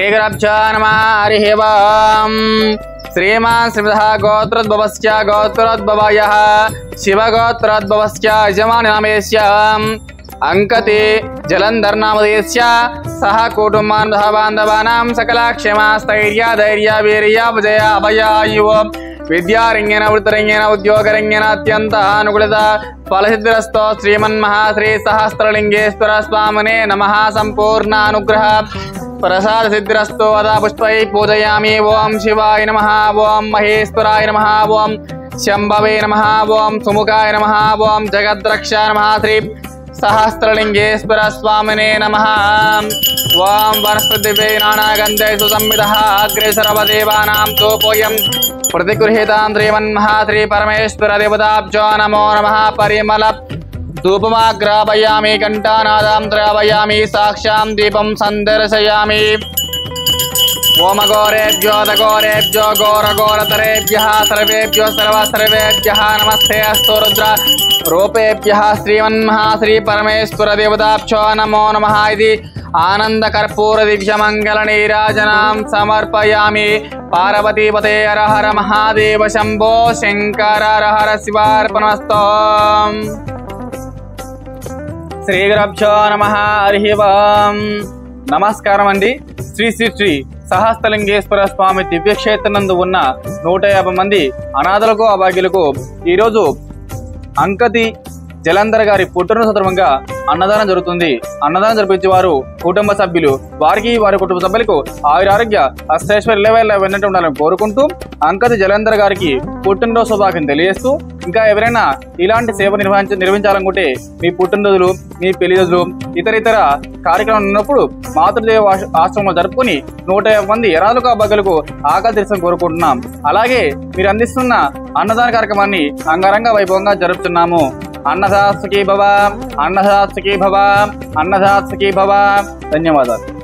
श्रीगुरुभ्यो नमः हरिः ओम्। श्रीमान् श्रीमतः गोत्रोद्भवस्य गोत्रोद्भवयः शिवगोत्रोद्भवस्य यजमाननामस्य अंकति जलंधर नामधेयस्य सह कुटुंबान् बान्धवानां सकलक्षेमस्थैर्य धैर्य वीर्य विजय अभयायुः विद्यारंगेन वृत्तिरंगेन उद्योगरंगेन अत्यंत अनुकूलता फलसिद्धिरस्तो श्रीमन्महाश्री सहस्रलिंगेश्वर स्वामिने नमः। संपूर्ण अनुग्रह प्रसाद सिद्धिरस्तो अदा पुष्पै पूजयामि। ओं शिवाय नमः, ओं महेश्वराय नमः, ओं शंभवे नमः, ओं सुमुखाय नमः, ओं जगद्रक्षाय नमः। श्री सहस्रलिंगेश्वर स्वामिने नमः। ओं वनस्पतिभ्ये नानागन्धे सुसंविदः अग्रे सर्वदेवानां तोपोऽयं प्रतिगृहीतां श्रीमन्महाश्री परमेश्वर देवताभ्यो नमो नमः। परिमल धूपमाग्रापयामि, घंटानादां द्रावयामि, साक्षां दीपं सन्दर्शयामि। ओम घोरेभ्यो दघोरेभ्यो घोरघोरतरेभ्यः सर्वेभ्यो सर्वसर्वेभ्यः नमस्ते अस्तु। रुद्र रूपेभ्यः श्रीमन्महाश्री परमेश्वर देवताभ्यो नमो नमः। इति आनंद कर्पूर दिव्य मंगल नीराजनां समर्पयामि। पार्वतीपते हर हर महादेव शंभो शंकर हर हर शिवार्पणमस्तु। श्रीगुरुभ्यो नमः हरिः ओम्। नमस्कारम अंडी। श्री श्री श्री सहस्रलिंगेश्वर स्वामी दिव्यक्षेत्रనందు ఉన్న 150 మంది అనాథలకు అభాగ్యులకు ఈ రోజు అంకతి జలంధర్ గారి పుట్టినరోజు సందర్భంగా అన్నదానం జరుగుతుంది. అన్నదానం జరిపించే వారు కుటుంబ సభ్యులు, వారికి వారి కుటుంబ సభ్యులకు ఆయురారోగ్య అష్టైశ్వర్య వెన్నట్టు ఉండాలని కోరుకుంటూ అంకతి జలంధర్ గారికి పుట్టినరోజు శుభాకాంక్షలు తెలియజేస్తూ, ఇంకా ఎవరైనా ఇలాంటి సేవ నిర్వహించాలనుకుంటే మీ పుట్టినరోజులు, మీ పెళ్లి రోజులు, ఇతర కార్యక్రమాలు ఉన్నప్పుడు మాతృదేవ ఆశ్రమంలో జరుపుకుని 150 మంది అనాథలకు అభాగ్యులకు ఆకలి తీర్చడం కోరుకుంటున్నాం. అలాగే మీరు అందిస్తున్న అన్నదాన కార్యక్రమాన్ని అంగరంగ వైభవంగా జరుపుతున్నాము. अन्नदात्सुखी भव, अन्नदात्सुखी भव, अन्नदात्सुखी भव। धन्यवादाలు।